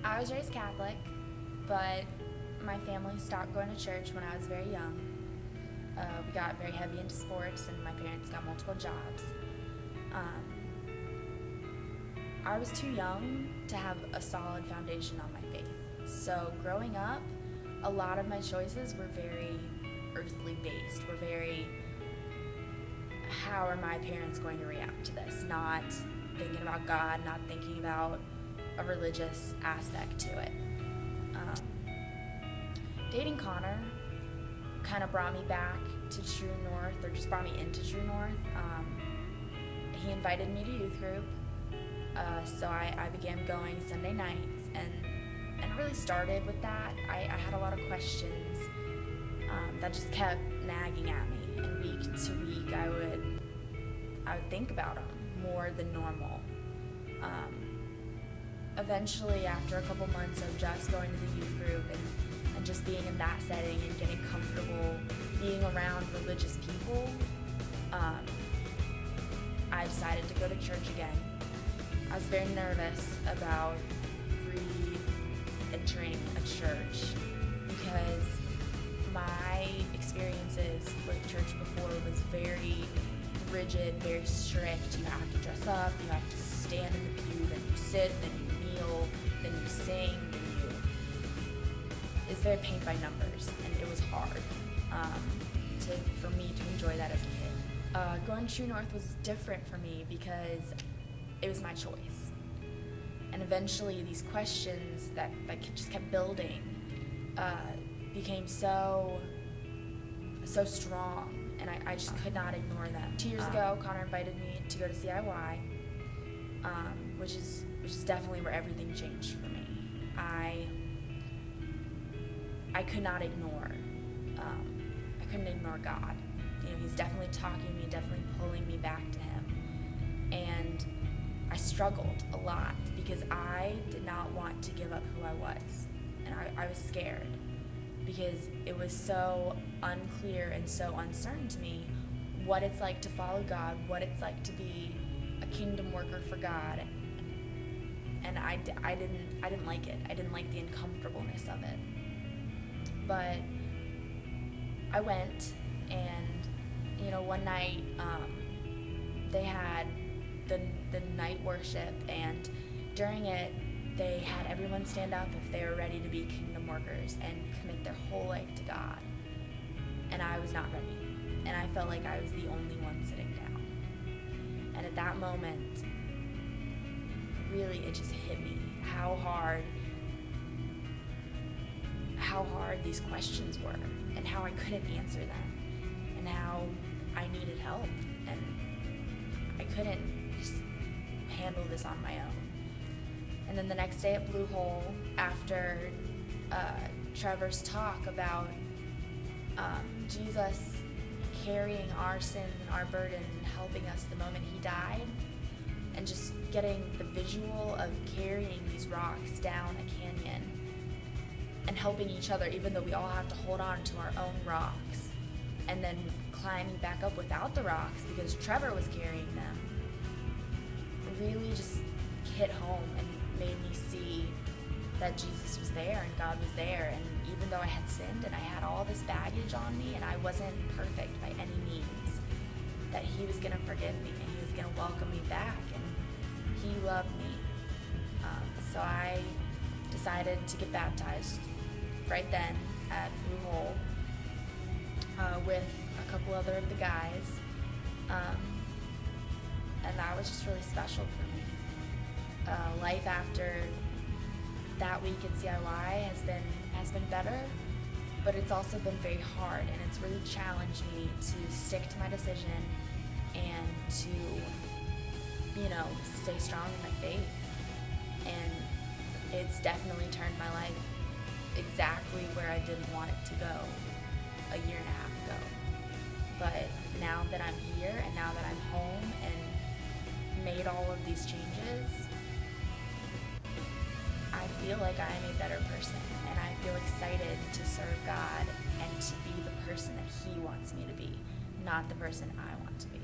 I was raised Catholic, but my family stopped going to church when I was very young. We got very heavy into sports, and my parents got multiple jobs. Um, I was too young to have a solid foundation on my faith. So growing up, a lot of my choices were very earthly based. Were very, how are my parents going to react to this? Not thinking about God, not thinking about a religious aspect to it. Dating Connor kind of brought me back to True North, or just brought me into True North. He invited me to youth group, so I began going Sunday nights, and it really started with that. I had a lot of questions that just kept nagging at me, and week to week I would think about them more than normal. Eventually, after a couple months of just going to the youth group and just being in that setting and getting comfortable being around religious people, I decided to go to church again. I was very nervous about re-entering a church because my experiences with church before was very rigid, very strict. You have to dress up, you have to stand in the pew, then you sit, then you kneel, then you sing, then you... It's very paint by numbers, and it was hard for me to enjoy that as a kid. Going to True North was different for me because it was my choice. And eventually these questions that just kept building became so strong, and I just could not ignore them. 2 years ago, Connor invited me to go to CIY, which is definitely where everything changed for me. I could not ignore. I couldn't ignore God. You know, he's definitely talking to me, definitely pulling me back to him. And I struggled a lot because I did not want to give up who I was. And I was scared because it was so unclear and so uncertain to me what it's like to follow God, what it's like to be a kingdom worker for God. And I didn't like it. I didn't like the uncomfortableness of it. But I went, and one night they had the night worship, and during it they had everyone stand up if they were ready to be kingdom workers and commit their whole life to God. And I was not ready, and I felt like I was the only one sitting down. And at that moment, really, it just hit me how hard these questions were, and how I couldn't answer them, and how I needed help, and I couldn't just handle this on my own. And then the next day at Blue Hole, after Trevor's talk about Jesus carrying our sins and our burdens and helping us the moment he died, and just getting the visual of carrying these rocks down a canyon and helping each other, even though we all have to hold on to our own rocks, and then climbing back up without the rocks because Trevor was carrying them, really just hit home and made me see that Jesus was there and God was there. And even though I had sinned and I had all this baggage on me and I wasn't perfect by any means, that he was going to forgive me and he was going to welcome me back, and he loved me. So I decided to get baptized right then at Blue Hole with a couple other of the guys, and that was just really special for me. Life after that week at CIY has been better, but it's also been very hard, and it's really challenged me to stick to my decision and to stay strong in my faith. And it's definitely turned my life exactly where I didn't want it to go a year and a half ago. But now that I'm here, and now that I'm home and made all of these changes, I feel like I am a better person, and I feel excited to serve God and to be the person that he wants me to be, not the person I want to be.